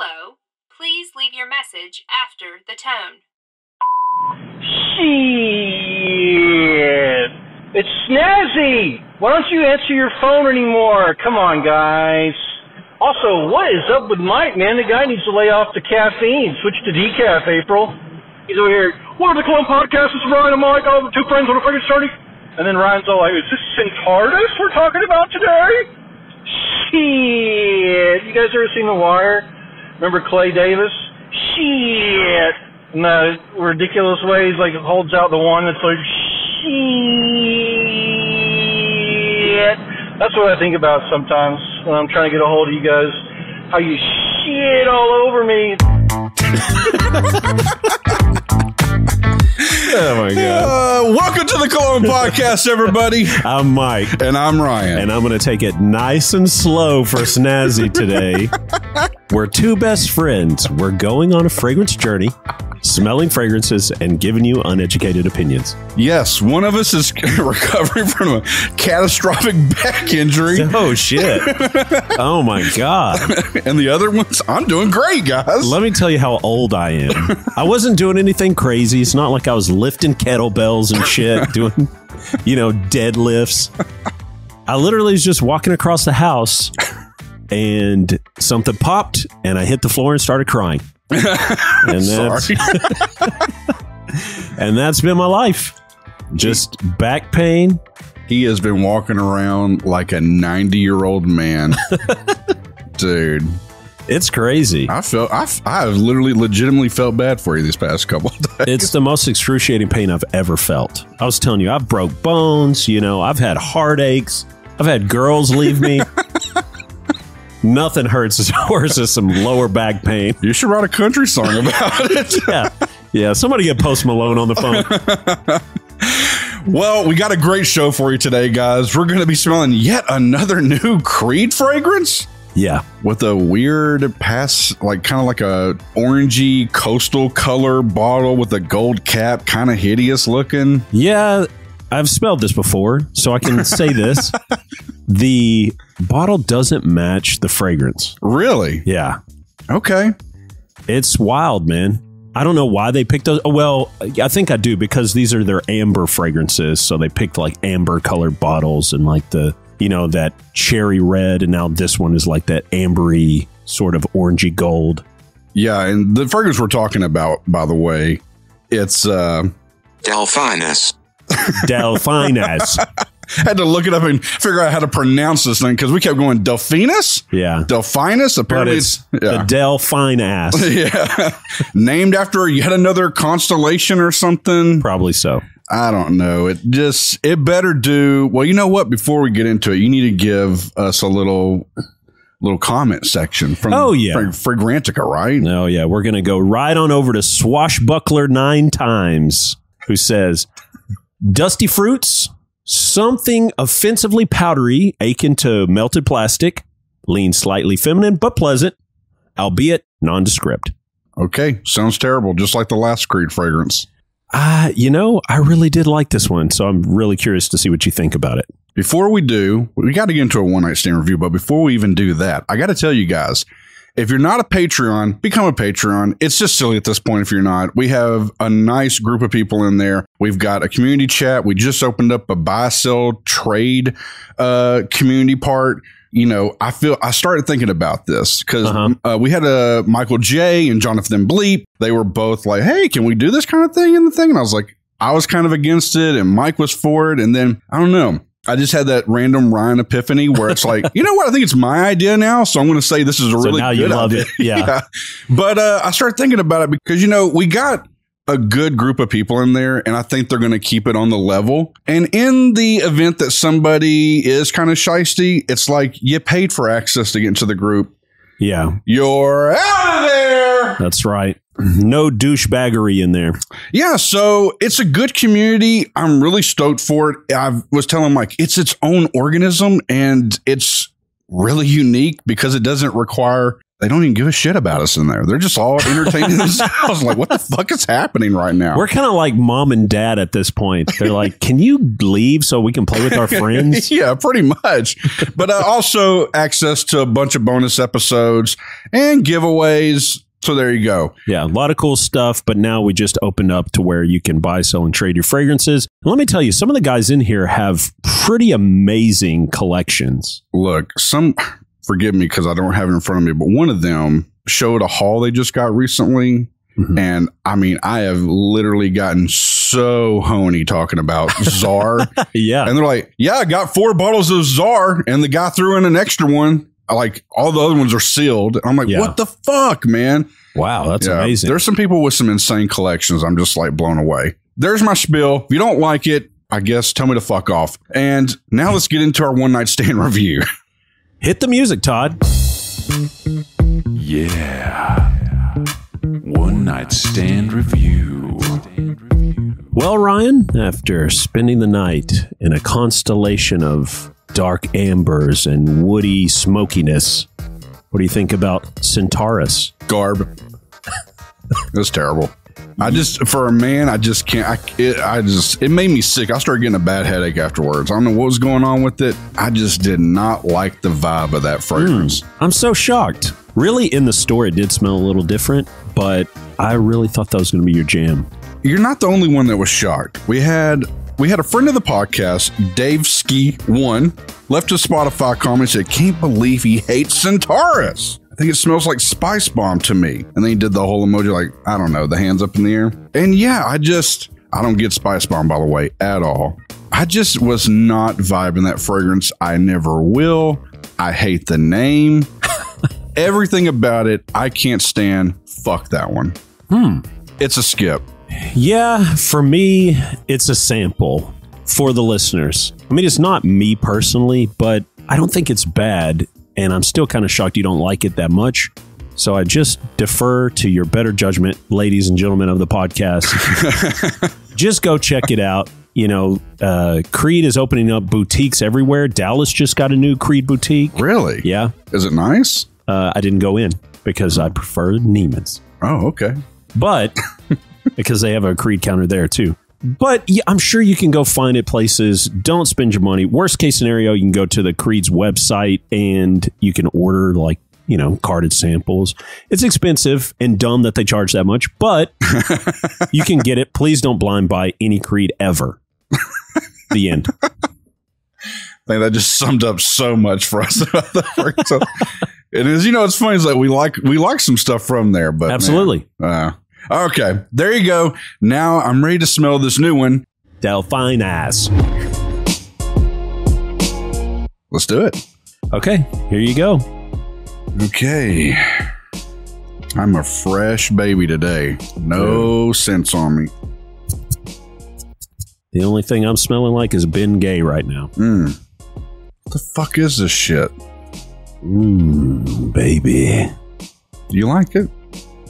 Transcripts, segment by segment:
Hello. Please leave your message after the tone. Shit. It's Snazzy. Why don't you answer your phone anymore? Come on, guys. Also, what is up with Mike, man? The guy needs to lay off the caffeine. Switch to decaf, April. He's over here, what are the Cologne podcasts? This is Ryan and Mike. I have two friends on a friggin' study. And then Ryan's all like, is this Centardus we're talking about today? Shit. You guys ever seen The Wire? Remember Clay Davis? Shit. In the ridiculous ways, like it holds out the one that's like, shit. That's what I think about sometimes when I'm trying to get a hold of you guys. How you shit all over me. Oh my God. Welcome to the Cologne podcast, everybody. I'm Mike. And I'm Ryan. And I'm going to take it nice and slow for Snazzy today. We're two best friends. We're going on a fragrance journey, smelling fragrances and giving you uneducated opinions. Yes, one of us is recovering from a catastrophic back injury. Oh, shit. Oh, my God. And the other ones, I'm doing great, guys. Let me tell you how old I am. I wasn't doing anything crazy. It's not like I was lifting kettlebells and shit, doing, deadlifts. I literally was just walking across the house and something popped and I hit the floor and started crying. And that's, and that's been my life. Just back pain. He has been walking around like a 90-year-old man. Dude. It's crazy. I've literally legitimately felt bad for you these past couple of days. It's the most excruciating pain I've ever felt. I was telling you, I've broke bones, I've had heartaches. I've had girls leave me. Nothing hurts as worse as some lower back pain. You should write a country song about it. Yeah. Somebody get Post Malone on the phone. Well, we got a great show for you today, guys. We're going to be smelling yet another new Creed fragrance. Yeah. With a weird kind of like a orangey coastal color bottle with a gold cap, kind of hideous looking. Yeah, I've smelled this before, so I can say this. The bottle doesn't match the fragrance. Really? Yeah. Okay. It's wild, man. I don't know why they picked those. Well, I think I do because these are their amber fragrances. So they picked like amber colored bottles and like the, that cherry red. And now this one is like that ambery sort of orangey gold. Yeah. And the fragrance we're talking about, by the way, it's Delphinus. Delphinus. Had to look it up and figure out how to pronounce this thing because we kept going Delphinus. Yeah, Delphinus. Apparently, it's the Delphinus. Yeah, named after yet another constellation or something. Probably so. I don't know. It better do well. You know what? Before we get into it, you need to give us a little comment section from Fragrantica, right? Oh yeah, we're gonna go right on over to Swashbuckler 9 times, who says, "Dusty fruits." Something offensively powdery, akin to melted plastic, leans slightly feminine, but pleasant, albeit nondescript. Okay, sounds terrible, just like the last Creed fragrance. I really did like this one, so I'm really curious to see what you think about it. Before we do, we got to get into a one-night stand review, but before we even do that, I got to tell you guys, if you're not a Patreon, become a Patreon. It's just silly at this point if you're not. We have a nice group of people in there. We've got a community chat. We just opened up a buy, sell, trade community part. I started thinking about this because we had a Michael J and Jonathan Bleep. They were both like, hey, can we do this kind of thing in the thing? And I was like, I was kind of against it and Mike was for it. And then, I don't know. I just had that random Ryan epiphany where it's like, you know what? I think it's my idea now. So I'm going to say this is a really now good you love idea. It. Yeah. But I started thinking about it because, we got a good group of people in there and I think they're going to keep it on the level. And in the event that somebody is kind of shysty, it's like you paid for access to get into the group. Yeah. You're out of there. That's right. No douchebaggery in there. Yeah, so it's a good community. I'm really stoked for it. I was telling Mike, it's its own organism and it's really unique because it doesn't require They don't even give a shit about us in there. They're just all entertaining themselves. Like, what the fuck is happening right now? We're kind of like mom and dad at this point. They're like, can you leave so we can play with our friends? Yeah, pretty much. But also access to a bunch of bonus episodes and giveaways. So there you go. Yeah, a lot of cool stuff. But now we just opened up to where you can buy, sell, and trade your fragrances. And let me tell you, some of the guys in here have pretty amazing collections. Look, forgive me because I don't have it in front of me, but one of them showed a haul they just got recently. Mm-hmm. And I mean, I have literally gotten so honey talking about Czar. Yeah. And they're like, yeah, I got 4 bottles of Czar. And the guy threw in an extra one. Like, all the other ones are sealed. And I'm like, what the fuck, man? Wow, that's amazing. There's some people with some insane collections. I'm just like blown away. There's my spiel. If you don't like it, I guess tell me to fuck off. And now let's get into our one night stand review. Hit the music, Todd. Yeah. One night stand review. Well, Ryan, after spending the night in a constellation of dark ambers and woody smokiness, what do you think about Centaurus? Garb. That's terrible. For a man, I just can't. It made me sick. I started getting a bad headache afterwards. I don't know what was going on with it. I just did not like the vibe of that fragrance. I'm so shocked. Really, in the store, it did smell a little different, but I really thought that was going to be your jam. You're not the only one that was shocked. We had a friend of the podcast, Dave Ski 1, left a Spotify comment and said, can't believe he hates Centaurus. I think it smells like Spice Bomb to me. And then he did the whole emoji like, I don't know, the hands up in the air. And yeah, I don't get Spice Bomb, by the way, at all. I just was not vibing that fragrance. I never will. I hate the name. Everything about it, I can't stand. Fuck that one. It's a skip. Yeah, for me, it's a sample for the listeners. I mean, it's not me personally, but I don't think it's bad. And I'm still kind of shocked you don't like it that much. So I just defer to your better judgment, ladies and gentlemen of the podcast. Just go check it out. You know, Creed is opening up boutiques everywhere. Dallas just got a new Creed boutique. Really? Yeah. Is it nice? I didn't go in because I prefer Neiman's. Oh, okay. But because they have a Creed counter there too. But yeah, I'm sure you can go find it places. Don't spend your money. Worst case scenario, you can go to the Creed's website and you can order carded samples. It's expensive and dumb that they charge that much, but you can get it. Please don't blind buy any Creed ever. The end. I think that just summed up so much for us about the it is, it's funny. It's like we like some stuff from there, but absolutely. Okay, there you go. Now I'm ready to smell this new one. Delphinus. Let's do it. Okay, here you go. Okay. I'm a fresh baby today. No sense on me. The only thing I'm smelling like is Ben Gay right now. What the fuck is this shit? Baby. Do you like it?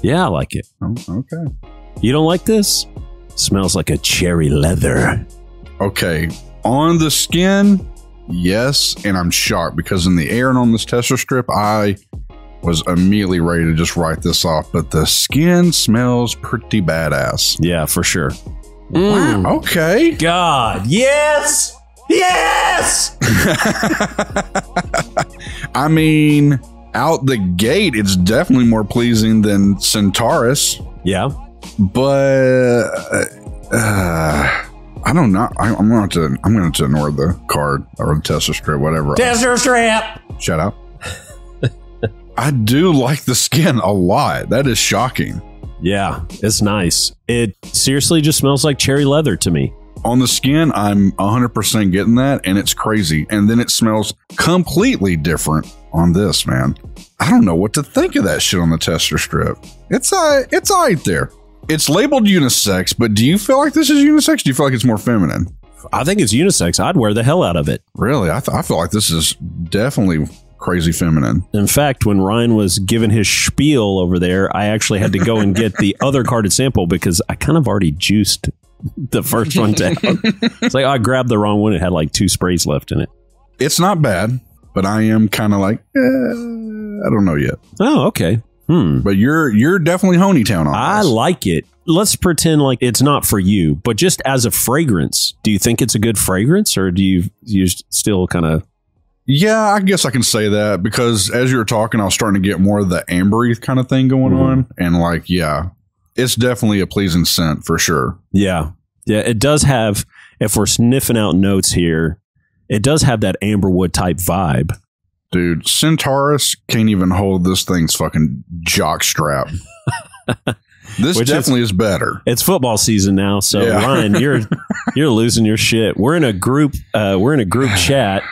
Yeah, I like it. Oh, okay. You don't like this? Smells like a cherry leather. Okay. On the skin, yes, and I'm shocked because in the air and on this tester strip, I was immediately ready to just write this off, but the skin smells pretty badass. Yeah, for sure. Wow. Okay. God. Yes. Yes. I mean, out the gate, it's definitely more pleasing than Centaurus. Yeah. But I don't know. I'm going to ignore the card or the tester strip, whatever. Tester strip. Shut up. I do like the skin a lot. That is shocking. Yeah, it's nice. It seriously just smells like cherry leather to me. On the skin, I'm 100% getting that, and it's crazy. And then it smells completely different on this, man. I don't know what to think of that shit on the tester strip. It's right there. It's labeled unisex, but do you feel like this is unisex? Do you feel like it's more feminine? I think it's unisex. I'd wear the hell out of it. Really? I feel like this is definitely crazy feminine. In fact, when Ryan was giving his spiel over there, I actually had to go and get the other carded sample because I kind of already juiced the first one down. It's like I grabbed the wrong one. It had like 2 sprays left in it. It's not bad, but I am kind of like, I don't know yet. Oh, okay. But you're definitely Honeytown on I this. like it. Let's pretend like it's not for you, but just as a fragrance, do you think it's a good fragrance, or do you still kind of? Yeah, I guess I can say that, because as you were talking, I was starting to get more of the ambery kind of thing going on. And like, yeah, it's definitely a pleasing scent for sure. Yeah. Yeah. It does have, if we're sniffing out notes here, it does have that amberwood type vibe. Dude, Centaurus can't even hold this thing's fucking jock strap. This definitely is better. It's football season now. So Ryan, you're losing your shit. We're in a group chat.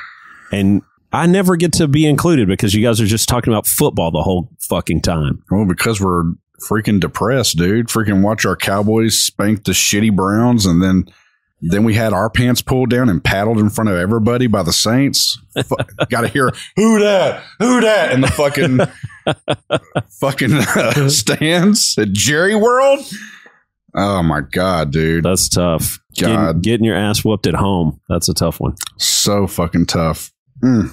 And I never get to be included because you guys are just talking about football the whole fucking time. Well, because we're freaking depressed, dude. Freaking watch our Cowboys spank the shitty Browns, and then we had our pants pulled down and paddled in front of everybody by the Saints. Got to hear who that in the fucking stands at Jerry World. Oh my God, dude. That's tough. God. Getting your ass whooped at home. That's a tough one. So fucking tough. You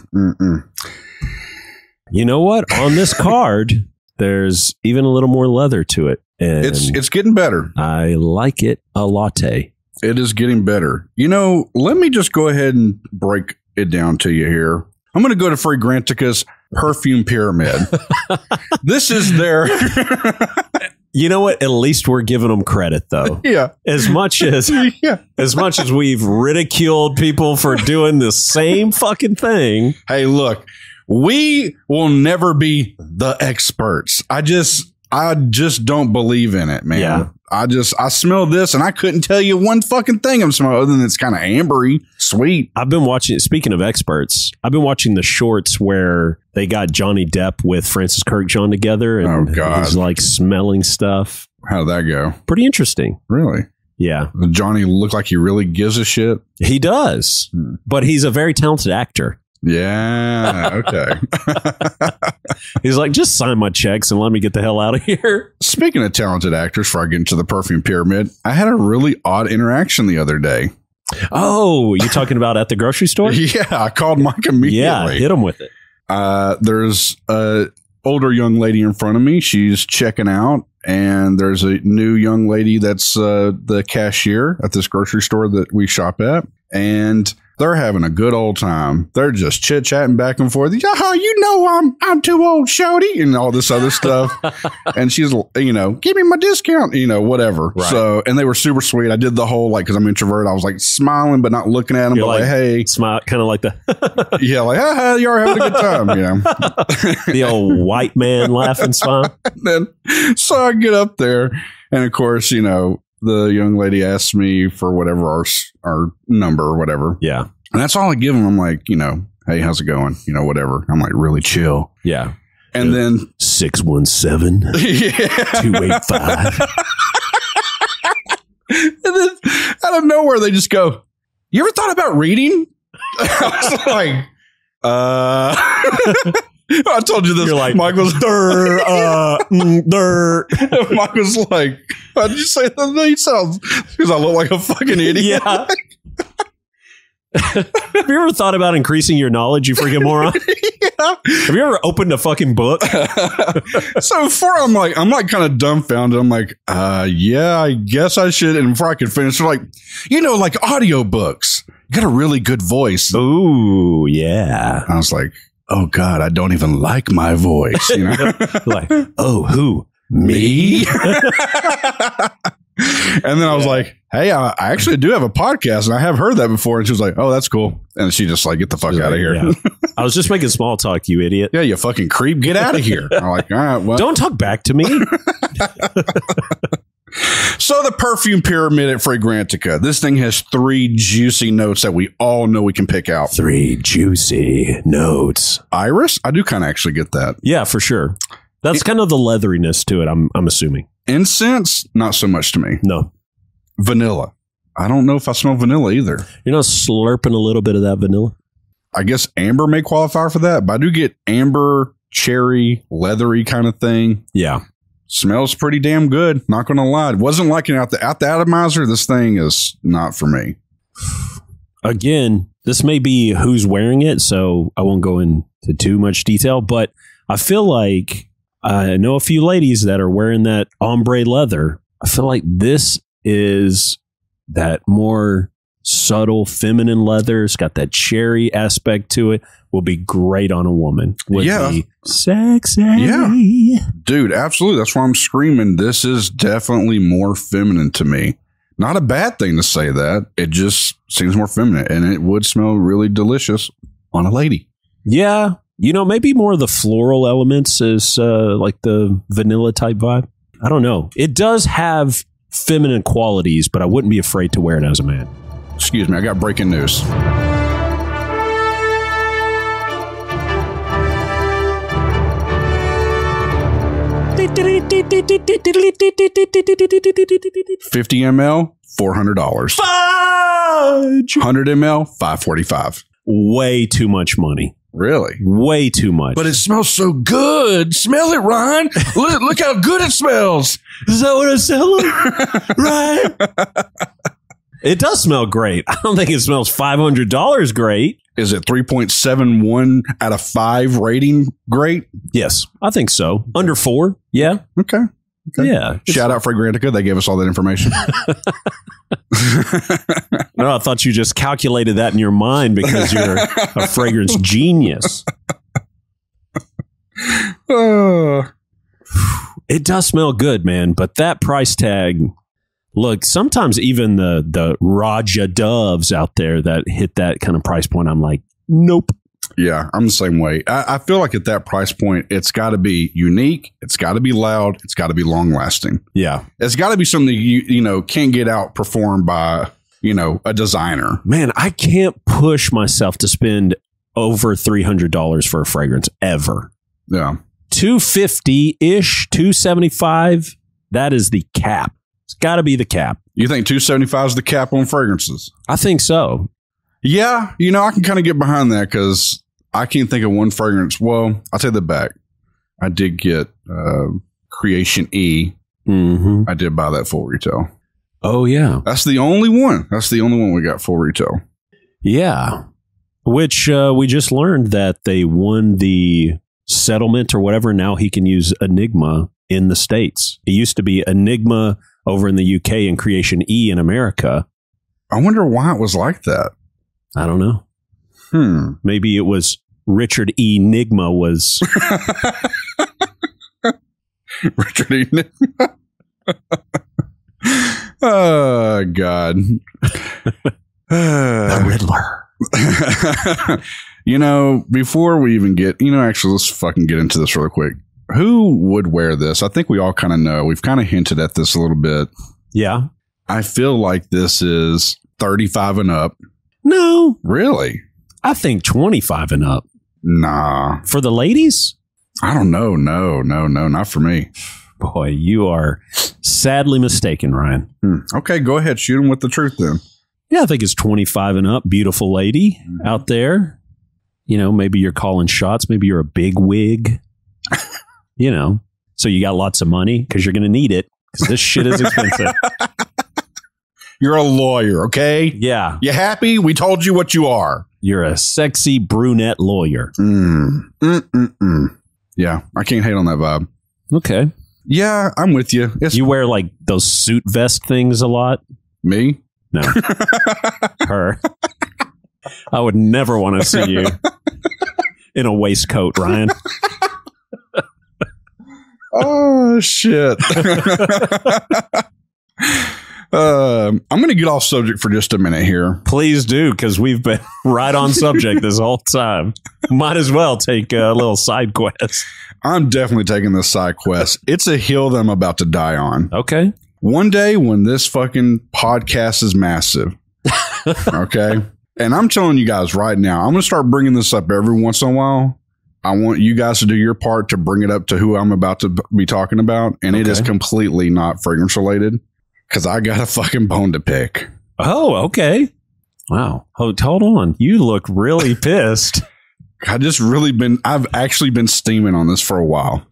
know what? On this card, there's even a little more leather to it. And it's getting better. I like it a latte. It is getting better. You know, let me just go ahead and break it down to you here. I'm going to go to Fragrantica's Perfume Pyramid. This is their... You know what? At least we're giving them credit, though. Yeah. As much as we've ridiculed people for doing the same fucking thing. Hey, look, we will never be the experts. I just don't believe in it, man. Yeah. I smell this and I couldn't tell you one fucking thing I'm smelling other than it's kind of ambery, sweet. I've been watching, speaking of experts, I've been watching the shorts where they got Johnny Depp with Francis Kirkjohn together. And he's like smelling stuff. How'd that go? Pretty interesting. Really? Yeah. Johnny looked like he really gives a shit. He does. But he's a very talented actor. Yeah. Okay. He's like, just sign my checks and let me get the hell out of here. Speaking of talented actors, before I get into the perfume pyramid, I had a really odd interaction the other day. Oh, you talking about at the grocery store? Yeah. I called Mike immediately. Yeah. Hit him with it. There's a older young lady in front of me. She's checking out. And there's a new young lady that's the cashier at this grocery store that we shop at. And they're having a good old time. They're just chit-chatting back and forth. Yeah, you know I'm too old, shorty, and all this other stuff. And she's, give me my discount, whatever. Right. So, and they were super sweet. I did the whole, because I'm introverted, I was like smiling but not looking at them. You're but like, hey. Smile, kind of like the. Yeah, like, ha, you are having a good time. The old white man laughing smile. So I get up there, and of course, the young lady asked me for whatever our number or whatever. Yeah. And that's all I give them. I'm like, hey, how's it going? Whatever. I'm like, really chill. Yeah. And then 617-285. And then out of nowhere, they just go, you ever thought about reading? I was like, I told you this. You're like, Mike was Mike was like, why did you say that? He sounds because I look like a fucking idiot. Yeah. Have you ever thought about increasing your knowledge, you freaking moron? Yeah. Have you ever opened a fucking book? So before I'm like kind of dumbfounded. I'm like, yeah, I guess I should. And before I could finish, they're like, like audiobooks. You got a really good voice. Ooh, yeah. I was like, oh God, I don't even like my voice. Like, oh, who? Me? And then I was like, hey, I actually do have a podcast and I have heard that before. And she was like, oh, that's cool. And she just like, get the fuck out of here. Yeah. I was just making small talk, you idiot. Yeah, you fucking creep. Get out of here. I'm like, all right, well. Don't talk back to me. So the perfume pyramid at Fragrantica. This thing has 3 juicy notes that we all know we can pick out. 3 juicy notes. Iris? I do kind of actually get that. Yeah, for sure. That's kind of the leatheriness to it, I'm assuming. Incense? Not so much to me. No. Vanilla. I don't know if I smell vanilla either. You're not slurping a little bit of that vanilla? I guess amber may qualify for that, but I do get amber, cherry, leathery kind of thing. Yeah. Smells pretty damn good. Not going to lie. It wasn't like out the atomizer. This thing is not for me. Again, this may be who's wearing it, so I won't go into too much detail, but I feel like I know a few ladies that are wearing that ombre leather. I feel like this is that more subtle feminine leather. It's got that cherry aspect to it. Will be great on a woman. Would be sexy. Yeah. Dude, absolutely. That's why I'm screaming. This is definitely more feminine to me. Not a bad thing to say that. It just seems more feminine, and it would smell really delicious on a lady. Yeah. You know, maybe more of the floral elements is like the vanilla type vibe. I don't know. It does have feminine qualities, but I wouldn't be afraid to wear it as a man. Excuse me, I got breaking news. $50 ml, $400. Fudge! 100 ml, $545. Way too much money. Really? Way too much. But it smells so good. Smell it, Ryan. Look how good it smells. Is that what it sounds like? Right? It does smell great. I don't think it smells $500 great. Is it 3.71 out of 5 rating great? Yes, I think so. Under 4. Yeah. Okay. Yeah. Shout out Fragrantica. They gave us all that information. No, I thought you just calculated that in your mind because you're a fragrance genius. It does smell good, man. But that price tag, look, sometimes even the Raja Doves out there that hit that kind of price point, I'm like, nope. Yeah, I'm the same way. I feel like at that price point, it's got to be unique. It's got to be loud. It's got to be long lasting. Yeah. It's got to be something you can't get outperformed by, a designer. Man, I can't push myself to spend over $300 for a fragrance ever. Yeah. $250-ish, $275. That is the cap. It's got to be the cap. You think $275 is the cap on fragrances? I think so. Yeah. I can kind of get behind that because I can't think of one fragrance. Well, I'll take that back. I did get Creation E. Mm-hmm. I did buy that full retail. Oh, yeah. That's the only one. That's the only one we got full retail. Yeah. Which we just learned that they won the settlement or whatever. Now he can use Enigma in the States. It used to be Enigma over in the UK and Creation E in America. I wonder why it was like that. I don't know. Maybe it was Richard E. Nigma was... Richard E. Nigma? Oh, God. The Riddler. Before we even get... actually, let's fucking get into this real quick. Who would wear this? I think we all kind of know. We've kind of hinted at this a little bit. Yeah. I feel like this is 35 and up. No. Really? I think 25 and up. Nah. For the ladies? I don't know. No, not for me. Boy, you are sadly mistaken, Ryan. Okay, go ahead. Shoot him with the truth then. Yeah, I think it's 25 and up. Beautiful lady out there. Maybe you're calling shots. Maybe you're a big wig. So you got lots of money because you're going to need it because this shit is expensive. You're a lawyer, okay? Yeah. You happy? We told you what you are. You're a sexy brunette lawyer. Yeah, I can't hate on that vibe. Okay. Yeah, I'm with you. You wear like those suit vest things a lot? Me? No. Her. I would never want to see you in a waistcoat, Ryan. Oh, shit. I'm going to get off subject for just a minute here. Please do, because we've been right on subject this whole time. Might as well take a little side quest. I'm definitely taking this side quest. It's a hill that I'm about to die on. Okay. One day when this fucking podcast is massive, okay? And I'm telling you guys right now, I'm going to start bringing this up every once in a while. I want you guys to do your part to bring it up to who I'm about to be talking about. And It is completely not fragrance related because I got a fucking bone to pick. Oh, okay. Wow. Hold on. You look really pissed. I've actually been steaming on this for a while.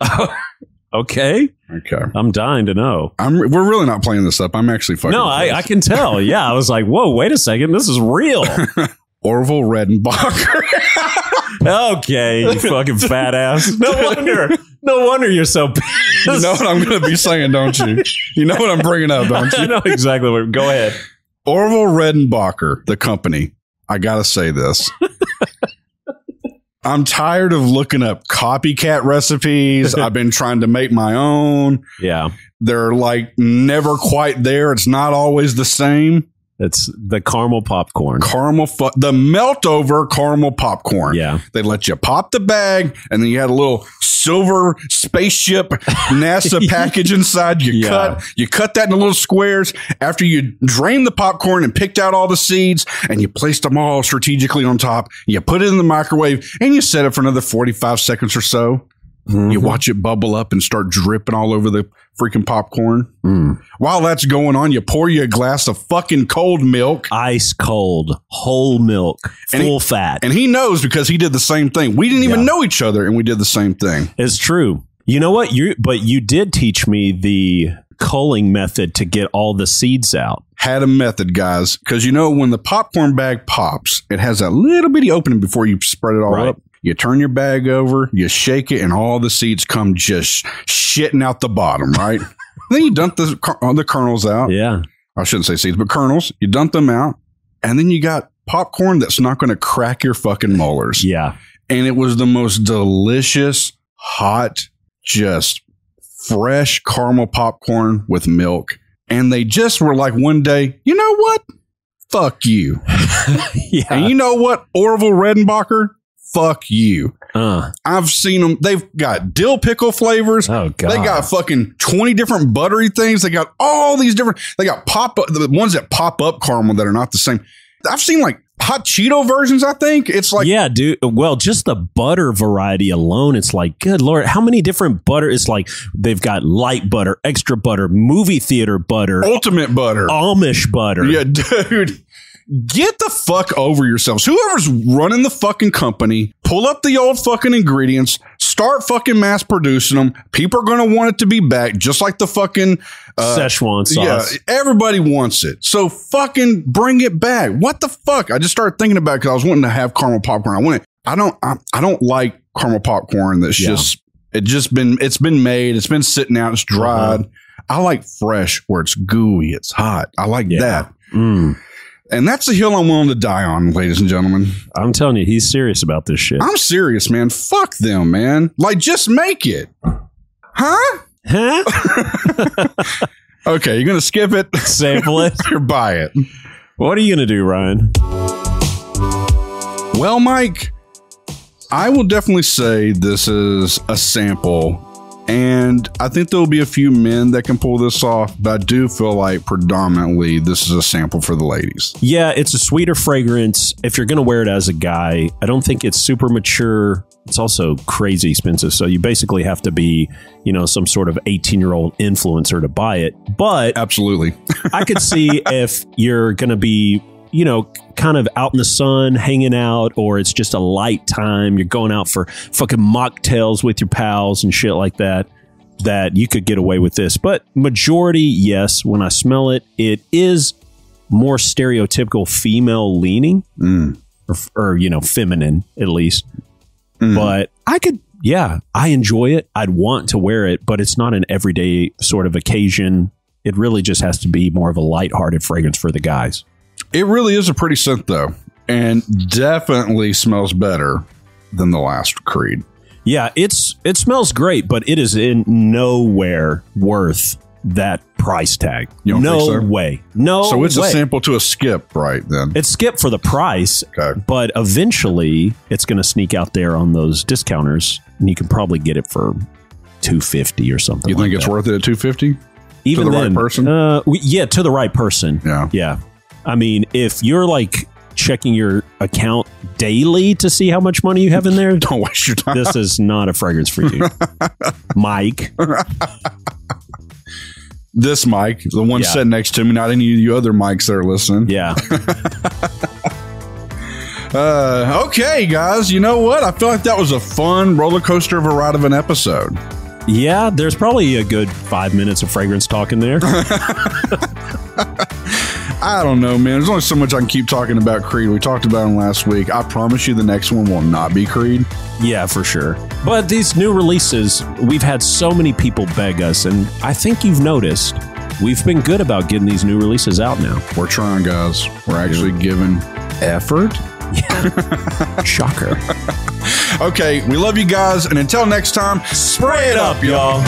Okay. Okay. I'm dying to know. We're really not playing this up. I'm actually fucking. No, I can tell. Yeah. I was like, whoa, wait a second. This is real. Orville Redenbacher. Okay, you fucking fat ass. No wonder you're so pissed. You know what I'm going to be saying, don't you? You know what I'm bringing up, don't I you? know exactly what. Go ahead. Orville Redenbacher, the company. I got to say this. I'm tired of looking up copycat recipes. I've been trying to make my own. Yeah. They're like never quite there. It's not always the same. It's the caramel popcorn. The melt over caramel popcorn. Yeah. They let you pop the bag, and then you had a little silver spaceship NASA package inside. You cut that into little squares after you drained the popcorn and picked out all the seeds, and you placed them all strategically on top. You put it in the microwave, and you set it for another 45 seconds or so. Mm-hmm. You watch it bubble up and start dripping all over the freaking popcorn. While that's going on, you pour you a glass of fucking cold milk. Ice cold, whole milk, full fat. And he knows because he did the same thing. We didn't even know each other, and we did the same thing. It's true. You know what? But you did teach me the culling method to get all the seeds out. Had a method, guys. Because you know, when the popcorn bag pops, it has that little bitty opening before you spread it all up. You turn your bag over, you shake it, and all the seeds come just shitting out the bottom, right? Then you dump the kernels out. Yeah. I shouldn't say seeds, but kernels. You dump them out, and then you got popcorn that's not going to crack your fucking molars. Yeah. And it was the most delicious, hot, just fresh caramel popcorn with milk. And they just were like one day, you know what? Fuck you. Yeah. And you know what, Orville Redenbacher? Fuck you. I've seen them. They've got dill pickle flavors. Oh, God. They got fucking 20 different buttery things. They got all these different. They got the ones that pop up caramel that are not the same. I've seen like hot Cheeto versions, I think. It's like. Yeah, dude. Well, just the butter variety alone, it's like, good Lord, how many different butter? It's like they've got light butter, extra butter, movie theater butter, ultimate butter, Amish butter. Yeah, dude. Get the fuck over yourselves. Whoever's running the fucking company, pull up the old fucking ingredients, start fucking mass producing them. People are going to want it to be back, just like the fucking Szechuan sauce. Yeah, everybody wants it. So fucking bring it back. What the fuck? I just started thinking about it because I was wanting to have caramel popcorn. I don't like caramel popcorn that's it's been made, it's been sitting out, it's dried. I like fresh where it's gooey, it's hot. I like that. And that's the hill I'm willing to die on, ladies and gentlemen. I'm telling you, he's serious about this shit. I'm serious, man. Fuck them, man. Like, just make it. Huh? Okay, you're going to skip it? Sample it? Or buy it. What are you going to do, Ryan? Well, Mike, I will definitely say this is a sample. And I think there'll be a few men that can pull this off, but I do feel like predominantly this is a sample for the ladies. Yeah, it's a sweeter fragrance. If you're going to wear it as a guy, I don't think it's super mature. It's also crazy expensive. So you basically have to be, some sort of 18-year-old influencer to buy it. But absolutely, I could see if you're going to be, kind of out in the sun, hanging out, or it's just a light time. You're going out for fucking mocktails with your pals and shit like that you could get away with this. But majority, yes, when I smell it, it is more stereotypical female leaning or feminine at least. But I enjoy it. I'd want to wear it, but it's not an everyday sort of occasion. It really just has to be more of a lighthearted fragrance for the guys. It really is a pretty scent, though, and definitely smells better than the last Creed. Yeah, it smells great, but it is in nowhere worth that price tag. You don't think so? Way. No So it's way. a sample to a skip, right, then? It's skip for the price, but eventually it's going to sneak out there on those discounters, and you can probably get it for $250 or something. You think it's worth it at $250? Even to the then, right person? Yeah, to the right person. Yeah. I mean, if you're like checking your account daily to see how much money you have in there, don't waste your time. This is not a fragrance for you, Mike. This Mike, the one sitting next to me, not any of you other mics that are listening. Yeah. Okay, guys, you know what? I feel like that was a fun roller coaster of a ride of an episode. Yeah, there's probably a good 5 minutes of fragrance talk in there. I don't know, man. There's only so much I can keep talking about Creed. We talked about him last week. I promise you the next one will not be Creed. Yeah, for sure. But these new releases, we've had so many people beg us, and I think you've noticed we've been good about getting these new releases out now. We're trying, guys. We're actually giving effort. Yeah. Shocker. Okay, we love you guys, and until next time, Spray it up, y'all.